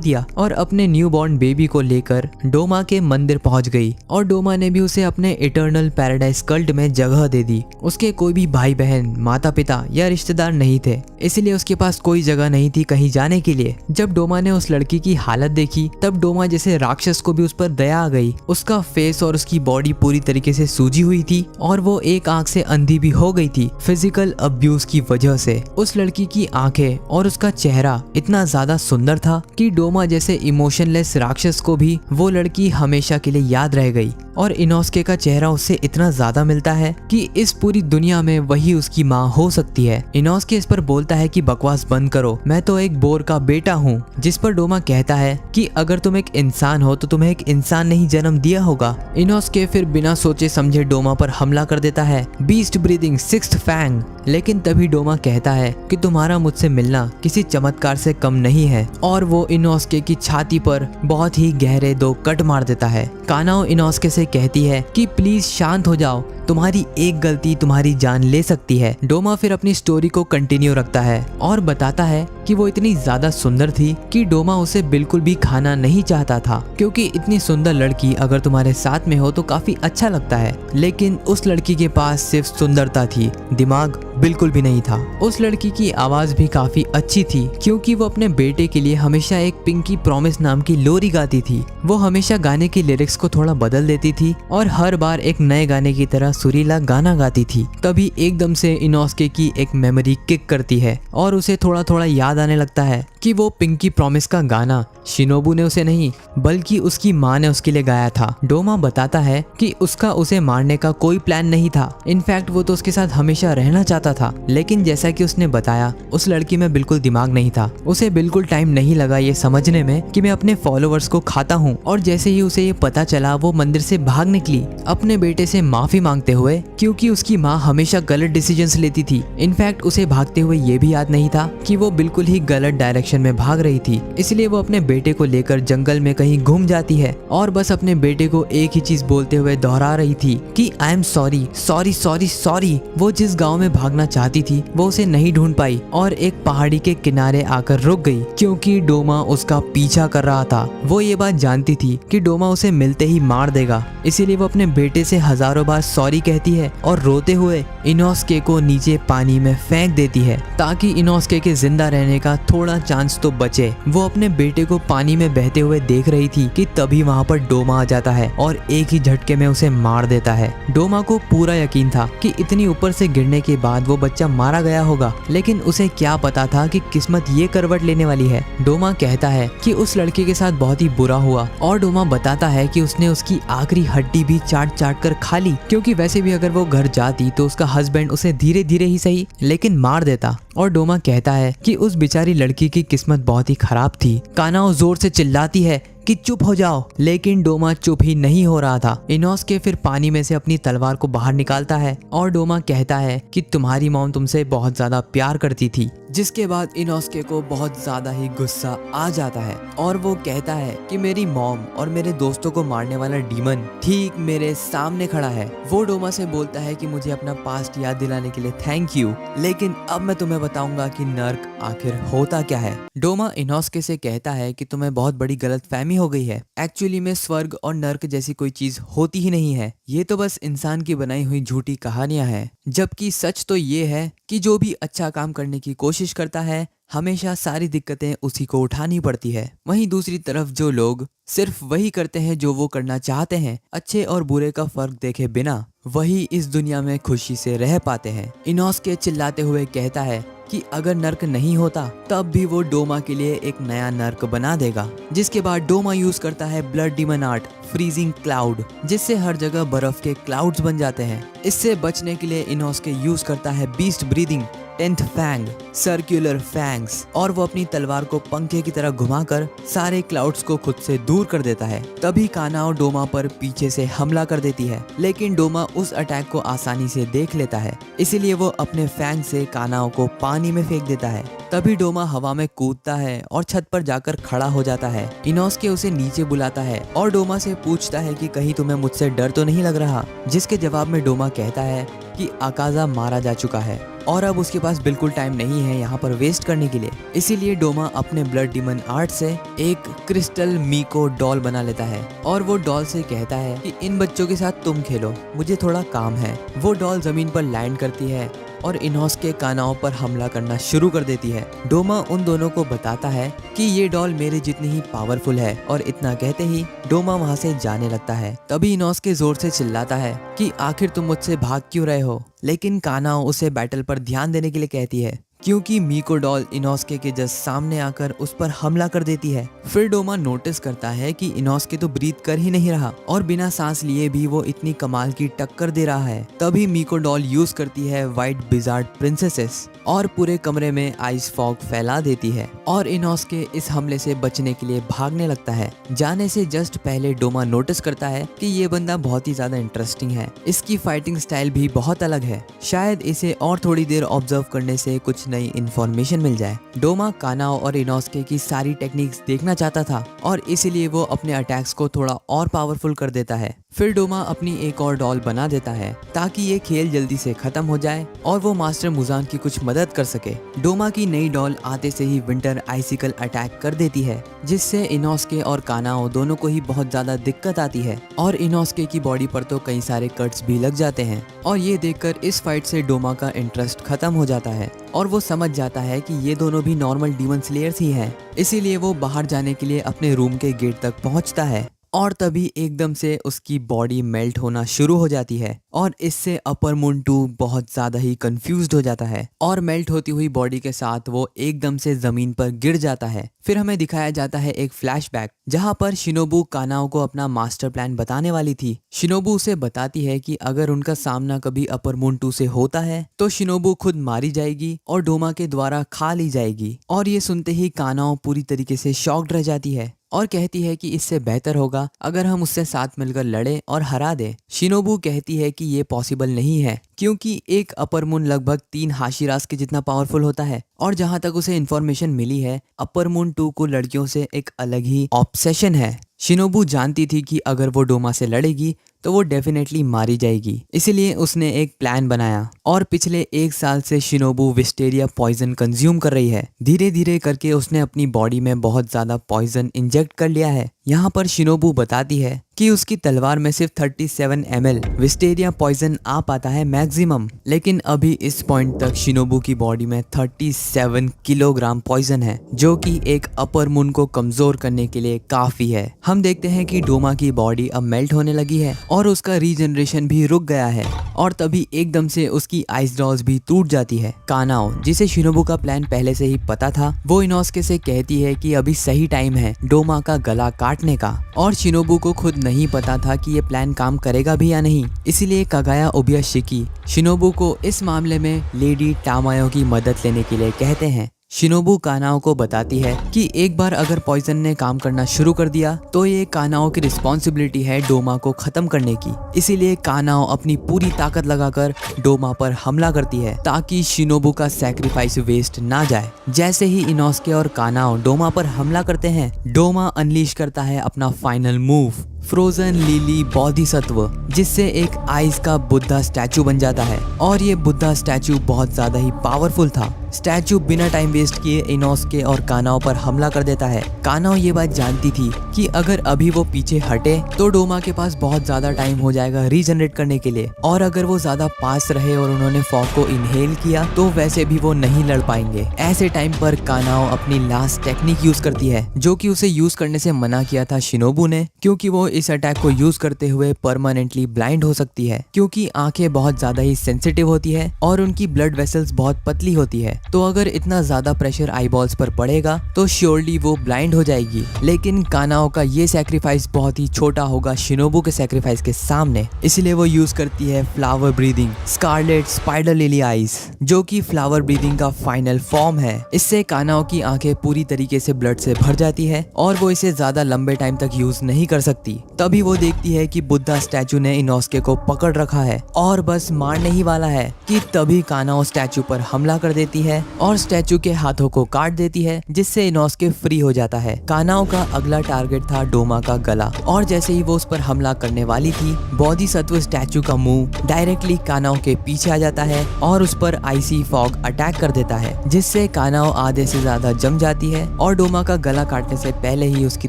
दिया और अपने न्यू बॉर्न बेबी को लेकर डोमा के मंदिर पहुंच गई और डोमा ने भी उसे अपने इटर्नल पैराडाइज कल्ट में जगह दे दी। उसके कोई भी भाई बहन, माता पिता या रिश्तेदार नहीं थे, इसलिए उसके पास कोई जगह नहीं थी कहीं जाने के लिए। जब डोमा ने उस लड़की की हालत देखी तब डोमा जैसे राक्षस को भी उस पर दया आ गई। उसका फेस और उसकी बॉडी पूरी तरीके से सूजी हुई थी और वो एक आंख से अंधी भी हो गई थी फिजिकल अब्यूज की वजह से। उस लड़की की आंखें और उसका चेहरा इतना ज्यादा सुंदर था कि डोमा जैसे इमोशनलेस राक्षस को भी वो लड़की हमेशा के लिए याद रह गई। और इनोस्के का चेहरा उससे इतना ज्यादा मिलता है कि इस पूरी दुनिया में वही उसकी माँ हो सकती है। इनोस्के इस पर बोलता है कि बकवास बंद करो, मैं तो एक बोर का बेटा हूँ। जिस पर डोमा कहता है कि अगर तुम एक इंसान हो तो तुम्हें एक इंसान ने ही जन्म दिया होगा। इनोस्के फिर बिना सोचे समझे डोमा पर हमला कर देता है, बीस्ट ब्रीदिंग सिक्स्थ फैंग। लेकिन तभी डोमा कहता है कि तुम्हारा मुझसे मिलना किसी चमत्कार से कम नहीं है और वो इनोस्के की छाती पर बहुत ही गहरे 2 कट मार देता है। कानाओ इनोस्के से कहती है कि प्लीज शांत हो जाओ, तुम्हारी एक गलती तुम्हारी जान ले सकती है। डोमा फिर अपनी स्टोरी को कंटिन्यू रखता है और बताता है कि वो इतनी ज्यादा सुंदर थी कि डोमा उसे बिल्कुल भी खाना नहीं चाहता था, क्योंकि इतनी सुंदर लड़की अगर तुम्हारे साथ में हो तो काफी अच्छा लगता है। लेकिन उस लड़की के पास सिर्फ सुंदरता थी, दिमाग बिल्कुल भी नहीं था। उस लड़की की आवाज भी काफी अच्छी थी क्योंकि वो अपने बेटे के लिए हमेशा एक पिंकी प्रॉमिस नाम की लोरी गाती थी। वो हमेशा गाने की लिरिक्स को थोड़ा बदल देती थी और हर बार एक नए गाने की तरह सुरीला गाना गाती थी। तभी एकदम से इनोस्के की एक मेमोरी किक करती है और उसे थोड़ा थोड़ा याद आने लगता है कि वो पिंकी प्रॉमिस का गाना शिनोबू ने उसे नहीं बल्कि उसकी माँ ने उसके लिए गाया था। डोमा बताता है कि उसका उसे मारने का कोई प्लान नहीं था, इनफैक्ट वो तो उसके साथ हमेशा रहना चाहता था। लेकिन जैसा कि उसने बताया उस लड़की में बिल्कुल दिमाग नहीं था, उसे बिल्कुल टाइम नहीं लगा ये समझने में कि मैं अपने फॉलोअर्स को खाता हूँ। और जैसे ही उसे ये पता चला वो मंदिर से भाग निकली अपने बेटे से माफी मांगते हुए, क्योंकि उसकी माँ हमेशा गलत डिसीजंस लेती थी। इनफैक्ट उसे भागते हुए ये भी याद नहीं था कि वो बिल्कुल ही गलत डायरेक्शन में भाग रही थी, इसलिए वो अपने बेटे को लेकर जंगल में कहीं घूम जाती है और बस अपने बेटे को एक ही चीज बोलते हुए दोहरा रही थी कि I am sorry sorry sorry sorry. वो जिस गांव में भागना चाहती थी वो उसे नहीं ढूंढ पाई और एक पहाड़ी के किनारे आकर रुक गई क्योंकि डोमा उसका पीछा कर रहा था। वो ये बात जानती थी कि डोमा उसे मिलते ही मार देगा, इसीलिए वो अपने बेटे से हजारों बार सॉरी कहती है और रोते हुए इनोस्के को नीचे पानी में फेंक देती है ताकि इनोस्के के जिंदा रहने का थोड़ा चांस तो बचे। वो अपने बेटे को पानी में बहते हुए देख रही थी कि तभी वहाँ पर डोमा आ जाता है और एक ही झटके में उसे मार देता है। डोमा को पूरा यकीन था कि इतनी ऊपर से गिरने के बाद वो बच्चा मारा गया होगा, लेकिन उसे क्या पता था कि किस्मत ये करवट लेने वाली है। डोमा कहता है कि उस लड़के के साथ बहुत ही बुरा हुआ और डोमा बताता है कि उसने उसकी आखिरी हड्डी भी चाट चाट कर खा ली, क्योंकि वैसे भी अगर वो घर जाती तो उसका हस्बैंड उसे धीरे धीरे ही सही लेकिन मार देता। और डोमा कहता है कि उस बेचारी लड़की की किस्मत बहुत ही खराब थी। कानाओ जोर से चिल्लाती है कि चुप हो जाओ, लेकिन डोमा चुप ही नहीं हो रहा था। इनोस्के फिर पानी में से अपनी तलवार को बाहर निकालता है और डोमा कहता है कि तुम्हारी मॉम तुमसे बहुत ज्यादा प्यार करती थी, जिसके बाद इनोस्के को बहुत ज्यादा ही गुस्सा आ जाता है और वो कहता है कि मेरी मॉम और मेरे दोस्तों को मारने वाला डीमन ठीक मेरे सामने खड़ा है। वो डोमा से बोलता है कि मुझे अपना पास्ट याद दिलाने के लिए थैंक यू, लेकिन अब मैं तुम्हें बताऊंगा कि नर्क आखिर होता क्या है। डोमा इनोस्के से कहता है कि तुम्हें बहुत बड़ी गलतफहमी हो गई है। एक्चुअली में स्वर्ग और नर्क जैसी कोई चीज होती ही नहीं है। ये तो बस इंसान की बनाई हुई झूठी कहानियां हैं, जबकि सच तो ये है कि जो भी अच्छा काम करने की कोशिश करता है हमेशा सारी दिक्कतें उसी को उठानी पड़ती है। वहीं दूसरी तरफ जो लोग सिर्फ वही करते हैं जो वो करना चाहते हैं, अच्छे और बुरे का फर्क देखे बिना, वही इस दुनिया में खुशी से रह पाते हैं। इनोस्के चिल्लाते हुए कहता है कि अगर नर्क नहीं होता तब भी वो डोमा के लिए एक नया नर्क बना देगा। जिसके बाद डोमा यूज करता है blood demon art freezing cloud, जिससे हर जगह बर्फ के क्लाउड्स बन जाते हैं। इससे बचने के लिए इनोस्के यूज करता है beast breathing 10th fang circular fangs, और वो अपनी तलवार को पंखे की तरह घुमाकर सारे क्लाउड्स को खुद से दूर कर देता है। तभी कानाओ डोमा पर पीछे से हमला कर देती है, लेकिन डोमा उस अटैक को आसानी से देख लेता है, इसीलिए वो अपने फैंग से कानाओ को पानी में फेंक देता है। तभी डोमा हवा में कूदता है और छत पर जाकर खड़ा हो जाता है। इनोस्के उसे नीचे बुलाता है और डोमा से पूछता है कि कहीं तुम्हें मुझसे डर तो नहीं लग रहा, जिसके जवाब में डोमा कहता है कि अकाजा मारा जा चुका है और अब उसके पास बिल्कुल टाइम नहीं है यहाँ पर वेस्ट करने के लिए। इसीलिए डोमा अपने ब्लड डीमन आर्ट से एक क्रिस्टल मीको डॉल बना लेता है और वो डॉल से कहता है कि इन बच्चों के साथ तुम खेलो, मुझे थोड़ा काम है। वो डॉल जमीन पर लैंड करती है और इनोस्के कानाओ पर हमला करना शुरू कर देती है। डोमा उन दोनों को बताता है कि ये डॉल मेरे जितनी ही पावरफुल है, और इतना कहते ही डोमा वहाँ से जाने लगता है। तभी इनोस्के जोर से चिल्लाता है कि आखिर तुम मुझसे भाग क्यों रहे हो, लेकिन कानाओ उसे बैटल पर ध्यान देने के लिए कहती है क्योंकि मीको डॉल इनोस्के के जस्ट सामने आकर उस पर हमला कर देती है। फिर डोमा नोटिस करता है कि इनोस्के तो ब्रीथ कर ही नहीं रहा और बिना सांस लिए भी वो इतनी कमाल की टक्कर दे रहा है। तभी मीको डॉल यूज करती है व्हाइट बिजार्ड प्रिंसेसेस और पूरे कमरे में आइस फॉग फैला देती है और इनोस्के इस हमले से बचने के लिए भागने लगता है। जाने से जस्ट पहले डोमा नोटिस करता है कि ये बंदा बहुत ही ज्यादा इंटरेस्टिंग है, इसकी फाइटिंग स्टाइल भी बहुत अलग है, शायद इसे और थोड़ी देर ऑब्जर्व करने से कुछ नई इंफॉर्मेशन मिल जाए। डोमा कानाओ और इनोस्के की सारी टेक्निक्स देखना चाहता था और इसीलिए वो अपने अटैक्स को थोड़ा और पावरफुल कर देता है। फिर डोमा अपनी एक और डॉल बना देता है ताकि ये खेल जल्दी से खत्म हो जाए और वो मास्टर मुजान की कुछ मदद कर सके। डोमा की नई डॉल आते से ही विंटर आइसिकल अटैक कर देती है, जिससे इनोस्के और कानाओ दोनों को ही बहुत ज्यादा दिक्कत आती है और इनोस्के की बॉडी पर तो कई सारे कट्स भी लग जाते हैं। और ये देखकर इस फाइट से डोमा का इंटरेस्ट खत्म हो जाता है और वो समझ जाता है कि ये दोनों भी नॉर्मल डीमन स्लेयर्स ही हैं। इसीलिए वो बाहर जाने के लिए अपने रूम के गेट तक पहुंचता है और तभी एकदम से उसकी बॉडी मेल्ट होना शुरू हो जाती है और इससे अपर मून 2 बहुत ज्यादा ही कंफ्यूज्ड हो जाता है और मेल्ट होती हुई बॉडी के साथ वो एकदम से जमीन पर गिर जाता है। फिर हमें दिखाया जाता है एक फ्लैशबैक जहां पर शिनोबू कानाओ को अपना मास्टर प्लान बताने वाली थी। शिनोबू उसे बताती है कि अगर उनका सामना कभी अपर मून 2 से होता है तो शिनोबू खुद मारी जाएगी और डोमा के द्वारा खा ली जाएगी। और ये सुनते ही कानाओ पूरी तरीके से शॉक्ड रह जाती है और कहती है कि इससे बेहतर होगा अगर हम उससे साथ मिलकर लड़े और हरा दें। शिनोबू कहती है कि ये पॉसिबल नहीं है क्योंकि एक अपर मून लगभग 3 हाशिरास के जितना पावरफुल होता है और जहां तक उसे इन्फॉर्मेशन मिली है अपर मून 2 को लड़कियों से एक अलग ही ऑब्सेशन है। शिनोबू जानती थी कि अगर वो डोमा से लड़ेगी तो वो डेफिनेटली मारी जाएगी, इसीलिए उसने एक प्लान बनाया और पिछले 1 साल से शिनोबू विस्टेरिया पॉइजन कंज्यूम कर रही है। धीरे धीरे करके उसने अपनी बॉडी में बहुत ज्यादा पॉइजन इंजेक्ट कर लिया है। यहाँ पर शिनोबू बताती है कि उसकी तलवार में सिर्फ 37 ml विस्टेरिया पॉइजन आ पाता है मैक्सिमम, लेकिन अभी इस पॉइंट तक शिनोबू की बॉडी में 37 किलोग्राम पॉइजन है, जो कि एक अपर मून को कमजोर करने के लिए काफी है। हम देखते हैं कि डोमा की बॉडी अब मेल्ट होने लगी है और उसका रीजनरेशन भी रुक गया है और तभी एकदम से उसकी आइस डॉल्स भी टूट जाती है। कानाओ, जिसे शिनोबू का प्लान पहले से ही पता था, वो इनोस्के से कहती है कि अभी सही टाइम है डोमा का गला काटने का और शिनोबू को खुद नहीं पता था कि ये प्लान काम करेगा भी या नहीं। इसीलिए कागाया ओबियाशिकी शिनोबू को इस मामले में लेडी टामायो की मदद लेने के लिए कहते हैं। शिनोबू कानाओ को बताती है कि एक बार अगर पॉइजन ने काम करना शुरू कर दिया तो ये कानाओ की रिस्पॉन्सिबिलिटी है डोमा को खत्म करने की। इसीलिए कानाओ अपनी पूरी ताकत लगाकर डोमा पर हमला करती है ताकि शिनोबू का सैक्रिफाइस वेस्ट ना जाए। जैसे ही इनोस्के और कानाओ डोमा पर हमला करते हैं, डोमा अनलीश करता है अपना final move frozen lily Bodhisattva, जिससे एक आइस का बुद्धा स्टैचू बन जाता है और ये बुद्धा स्टैचू बहुत ज्यादा ही पावरफुल था। स्टैचू बिना टाइम वेस्ट किए इनोस्के और कानाओ पर हमला कर देता है। कानाओ ये बात जानती थी कि अगर अभी वो पीछे हटे तो डोमा के पास बहुत ज्यादा टाइम हो जाएगा रीजनरेट करने के लिए, और अगर वो ज्यादा पास रहे और उन्होंने फॉग को इनहेल किया तो वैसे भी वो नहीं लड़ पाएंगे। ऐसे टाइम पर कानाओ अपनी लास्ट टेक्निक यूज करती है, जो कि उसे यूज करने से मना किया था शिनोबू ने, क्योंकि वो इस अटैक को यूज करते हुए परमानेंटली ब्लाइंड हो सकती है, क्योंकि आंखें बहुत ज्यादा ही सेंसिटिव होती है और उनकी ब्लड वेसल्स बहुत पतली होती है। तो अगर इतना ज्यादा प्रेशर आईबॉल्स पर पड़ेगा तो श्योरली वो ब्लाइंड हो जाएगी। लेकिन कानाओ का ये सैक्रिफाइस बहुत ही छोटा होगा शिनोबू के सैक्रिफाइस के सामने, इसलिए वो यूज करती है flower breathing scarlet spider lily eyes, जो कि फ्लावर ब्रीदिंग का फाइनल फॉर्म है। इससे कानाओ की आंखें पूरी तरीके से ब्लड से भर जाती है और वो इसे ज्यादा लंबे टाइम तक यूज नहीं कर सकती। तभी वो देखती है कि बुद्धा स्टैचू ने इनोस्के को पकड़ रखा है और बस मारने ही वाला है कि तभी कानाओ स्टैचू पर हमला कर देती है और स्टैचू के हाथों को काट देती है, जिससे इनोस्के फ्री हो जाता है। कानाओ का अगला टारगेट था डोमा का गला, और जैसे ही वो उस पर हमला करने वाली थी, बोधिसत्व स्टैचू का मुंह डायरेक्टली कानाओ के पीछे आ जाता है और उस पर आइसी फॉग अटैक कर देता है, जिससे कानाओ आधे से ज्यादा जम जाती है और डोमा का गला काटने से पहले ही उसकी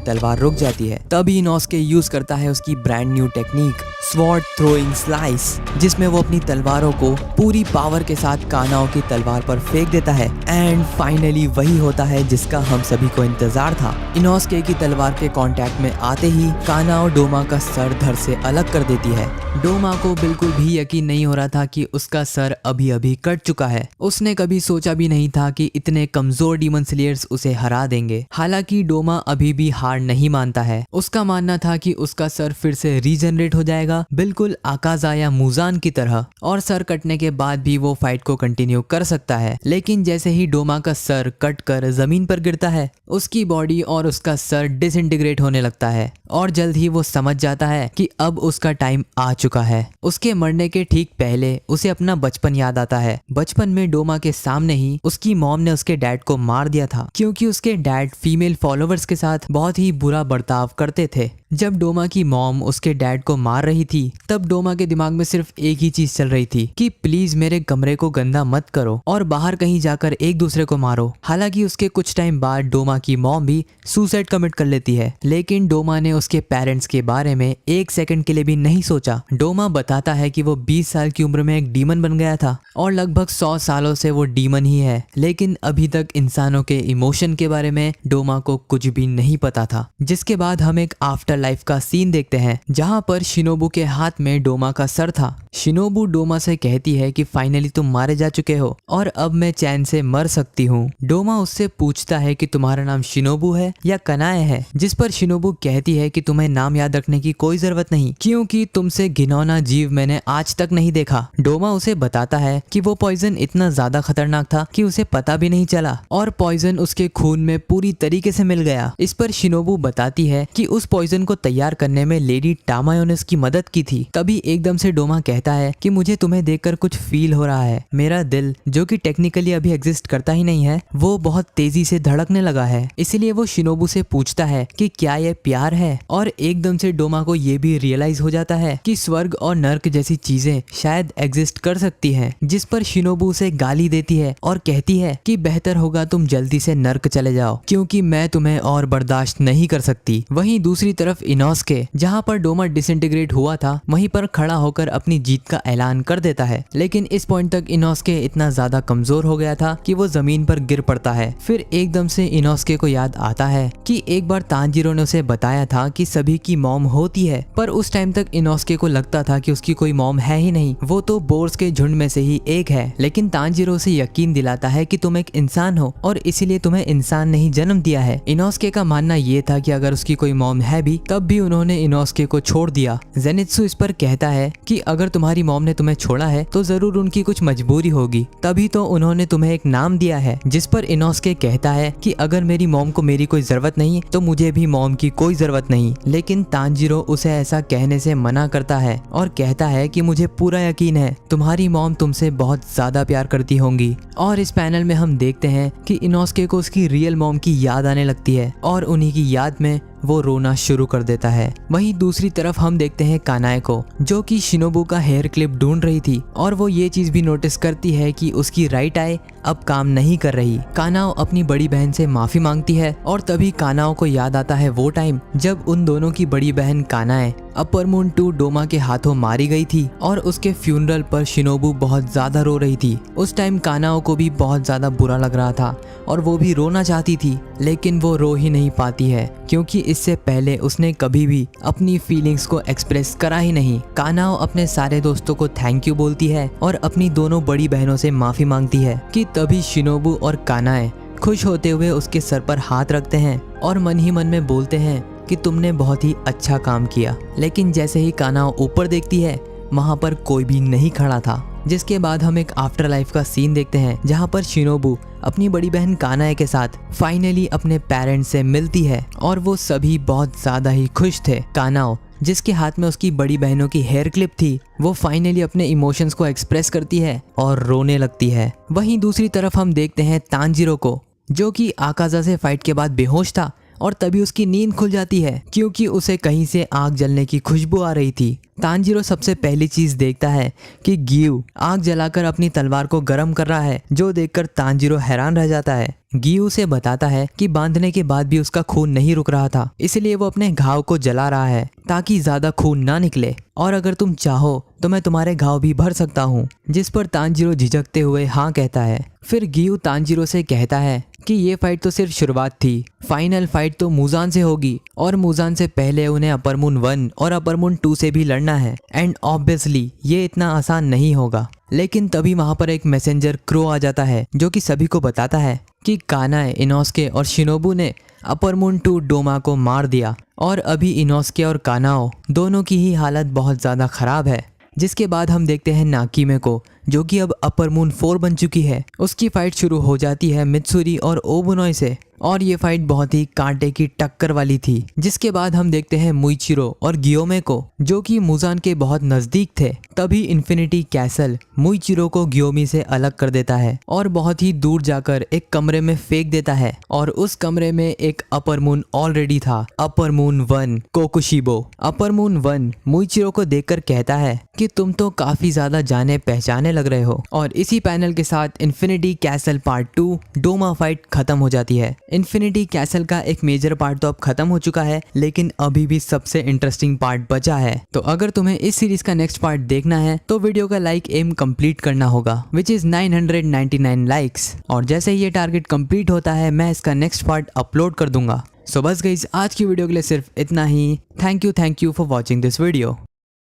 तलवार रुक जाती है। तभी इनोस्के यूज करता है उसकी brand new technique sword throwing slice, जिसमें वो अपनी तलवारों को पूरी पावर के साथ कानाओ की तलवार पर फेंक देता है। एंड फाइनली वही होता है जिसका हम सभी को इंतजार था। इनोस्के की तलवार के कांटेक्ट में आते ही कानाओ डोमा का सर धड़ से अलग कर देती है। डोमा को बिल्कुल भी यकीन नहीं हो रहा था कि उसका सर अभी अभी कट चुका है। उसने कभी सोचा भी नहीं था कि इतने कमजोर डीमन स्लेयर्स उसे हरा देंगे। हालांकि डोमा अभी भी हार नहीं मानता है। उसका मानना था कि उसका सर फिर से रीजनरेट हो जाएगा, बिल्कुल आकाजा या मुजान की तरह, और सर कटने के बाद भी वो फाइट को कंटिन्यू कर सकता है। लेकिन जैसे ही डोमा का सर कट कर जमीन पर गिरता है, उसकी बॉडी और उसका सर डिसइंटीग्रेट होने लगता है और जल्द ही वो समझ जाता है कि अब उसका टाइम आ चुका है। उसके मरने के ठीक पहले उसे अपना बचपन याद आता है। बचपन में डोमा के सामने ही उसकी मॉम ने उसके डैड को मार दिया था, क्योंकि उसके डैड फीमेल फॉलोवर्स के साथ बहुत ही बुरा बर्ताव करते थे। जब डोमा की मॉम उसके डैड को मार रही थी, तब डोमा के दिमाग में सिर्फ एक ही चीज चल रही थी कि प्लीज मेरे कमरे को गंदा मत करो और बाहर कहीं जाकर एक दूसरे को मारो। हालांकि उसके कुछ टाइम बाद डोमा की मॉम भी सुसाइड कमिट कर लेती है, लेकिन डोमा ने उसके पेरेंट्स के बारे में एक सेकंड के लिए भी नहीं सोचा। डोमा बताता है कि वो 20 साल की उम्र में एक डीमन बन गया था और लगभग 100 सालों से वो डीमन ही है, लेकिन अभी तक इंसानों के इमोशन के बारे में डोमा को कुछ भी नहीं पता था। जिसके बाद हम एक आफ्टर लाइफ का सीन देखते हैं, जहां पर शिनोबू के हाथ में डोमा का सर था। शिनोबू डोमा से कहती है कि फाइनली तुम मारे जा चुके हो और अब मैं चैन से मर सकती हूँ। डोमा उससे पूछता है कि तुम्हारा नाम शिनोबू है या कनाए है, जिस पर शिनोबू कहती है कि तुम्हें नाम याद रखने की कोई जरूरत नहीं, क्योंकि तुमसे घिनौना जीव मैंने आज तक नहीं देखा। डोमा उसे बताता है कि वो पॉइजन इतना ज्यादा खतरनाक था कि उसे पता भी नहीं चला और पॉइजन उसके खून में पूरी तरीके से मिल गया। इस पर शिनोबू बताती है कि उस पॉइजन को तैयार करने में लेडी टामायो ने उसकी मदद की थी। तभी एकदम से डोमा कहता है कि मुझे तुम्हें देखकर कुछ फील हो रहा है। मेरा दिल, जो कि टेक्निकली अभी एग्जिस्ट करता ही नहीं है, वो बहुत तेजी से धड़कने लगा है। इसलिए वो शिनोबू से पूछता है कि क्या ये प्यार है, और एकदम से डोमा को ये भी रियलाइज हो जाता है कि स्वर्ग और नर्क जैसी चीजें शायद एग्जिस्ट कर सकती हैं। जिस पर शिनोबू उसे गाली देती है और कहती है कि बेहतर होगा तुम जल्दी से नर्क चले जाओ, क्योंकि मैं तुम्हें और बर्दाश्त नहीं कर सकती। वहीं दूसरी तरफ इनोस्के, जहाँ पर डोमा डिसइंटीग्रेट हुआ था, वहीं पर खड़ा होकर अपनी जीत का ऐलान कर देता है। लेकिन इस पॉइंट तक इनोस्के इतना ज्यादा कमजोर हो गया था कि वो जमीन पर गिर पड़ता है। फिर एकदम से इनोस्के को याद आता है कि एक बार तांजीरो ने उसे बताया था कि सभी की मॉम होती है, पर उस टाइम तक इनोस्के को लगता था कि उसकी कोई मॉम है ही नहीं, वो तो बोर्स के झुंड में से ही एक है। लेकिन तांजीरो उसे यकीन दिलाता है कि तुम एक इंसान हो और इसीलिए तुम्हें इंसान ने ही जन्म दिया है। इनोस्के का मानना ये था कि अगर उसकी कोई मॉम है भी, तब भी उन्होंने इनोस्के को छोड़ दिया। जेनित्सु इस पर कहता है कि अगर तुम्हारी मॉम ने तुम्हें छोड़ा है तो जरूर उनकी कुछ मजबूरी होगी, तभी तो उन्होंने तुम्हें एक नाम दिया है। जिस पर इनोस्के कहता है कि अगर मेरी मॉम को मेरी कोई जरूरत नहीं तो मुझे भी मॉम की कोई जरूरत नहीं। लेकिन तांजीरो उसे ऐसा कहने से मना करता है और कहता है कि मुझे पूरा यकीन है तुम्हारी मॉम तुमसे बहुत ज्यादा प्यार करती होंगी। और इस पैनल में हम देखते हैं कि इनोस्के को उसकी रियल मॉम की याद आने लगती है और उन्हीं की याद में वो रोना शुरू कर देता है। वहीं दूसरी तरफ हम देखते हैं कानाए को, जो कि शिनोबू का हेयर क्लिप ढूंढ रही थी और वो ये चीज भी नोटिस करती है कि उसकी राइट आई अब काम नहीं कर रही। कानाओ अपनी बड़ी बहन से माफी मांगती है और तभी कानाओ को याद आता है वो टाइम जब उन दोनों की बड़ी बहन कानाए अपर मून 2 डोमा के हाथों मारी गई थी और उसके फ्यूनरल पर शिनोबू बहुत ज्यादा रो रही थी। उस टाइम कानाओ को भी बहुत ज्यादा बुरा लग रहा था और वो भी रोना चाहती थी, लेकिन वो रो ही नहीं पाती है क्योंकि इससे पहले उसने कभी भी अपनी फीलिंग्स को एक्सप्रेस करा ही नहीं। कानाओ अपने सारे दोस्तों को थैंक यू बोलती है और अपनी दोनों बड़ी बहनों से माफी मांगती है कि तभी शिनोबू और कानाए खुश होते हुए उसके सर पर हाथ रखते हैं और मन ही मन में बोलते हैं कि तुमने बहुत ही अच्छा काम किया। लेकिन जैसे ही कानाओ ऊपर देखती है वहाँ पर कोई भी नहीं खड़ा था, जिसके बाद हम एक आफ्टर लाइफ का सीन देखते हैं जहाँ पर शिनोबू अपनी बड़ी बहन कानाए के साथ फाइनली अपने पेरेंट्स से मिलती है और वो सभी बहुत ज्यादा ही खुश थे। कानाओ जिसके हाथ में उसकी बड़ी बहनों की हेयर क्लिप थी वो फाइनली अपने इमोशंस को एक्सप्रेस करती है और रोने लगती है। वहीं दूसरी तरफ हम देखते हैं तांजीरो को, जो कि आकाजा से फाइट के बाद बेहोश था और तभी उसकी नींद खुल जाती है क्योंकि उसे कहीं से आग जलने की खुशबू आ रही थी। तांजीरो सबसे पहली चीज देखता है कि गियू आग जलाकर अपनी तलवार को गर्म कर रहा है, जो देखकर तांजीरो हैरान रह जाता है। गियू उसे बताता है कि बांधने के बाद भी उसका खून नहीं रुक रहा था, इसलिए वो अपने घाव को जला रहा है ताकि ज्यादा खून ना निकले, और अगर तुम चाहो तो मैं तुम्हारे घाव भी भर सकता हूँ। जिस पर तांजीरो झिझकते हुए हाँ कहता है। फिर गियू तांजीरो से कहता है कि ये फाइट तो सिर्फ शुरुआत थी, फाइनल फाइट तो मुजान से होगी और मुजान से पहले उन्हें अपर मून 1 और अपर मून 2 से भी लड़ना है एंड ऑब्वियसली ये इतना आसान नहीं होगा। लेकिन तभी वहां पर एक मैसेंजर क्रो आ जाता है जो कि सभी को बताता है कि कानाए, इनोस्के और शिनोबू ने अपर मून 2 डोमा को मार दिया और अभी इनोस्के और कानाओ दोनों की ही हालत बहुत ज़्यादा खराब है। जिसके बाद हम देखते हैं नाकीमे को, जो कि अब अपर मून 4 बन चुकी है। उसकी फाइट शुरू हो जाती है मित्सुरी और ओबुनोई से और ये फाइट बहुत ही कांटे की टक्कर वाली थी। जिसके बाद हम देखते हैं मुइचिरो और गियोमे को, जो कि मुजान के बहुत नजदीक थे। तभी इन्फिनिटी कैसल मुइचिरो को गियोमी से अलग कर देता है और बहुत ही दूर जाकर एक कमरे में फेंक देता है और उस कमरे में एक अपर मून ऑलरेडी था, upper moon 1 Kokushibo. Upper moon 1 मुइचिरो को देखकर कहता है कि तुम तो काफी ज्यादा जाने पहचाने लग रहे हो। और इसी पैनल के साथ infinity castle part 2 Doma fight खत्म हो जाती है। इन्फिनिटी कैसल का एक मेजर पार्ट तो अब खत्म हो चुका है, लेकिन अभी भी सबसे इंटरेस्टिंग पार्ट बचा है। तो अगर तुम्हें इस सीरीज का नेक्स्ट पार्ट देखना है तो वीडियो का लाइक एम कंप्लीट करना होगा, विच इज 999 लाइक्स। और जैसे ही ये टारगेट कंप्लीट होता है मैं इसका नेक्स्ट पार्ट अपलोड कर दूंगा। सो बस गाइस, आज की वीडियो के लिए सिर्फ इतना ही। Thank you for watching this video.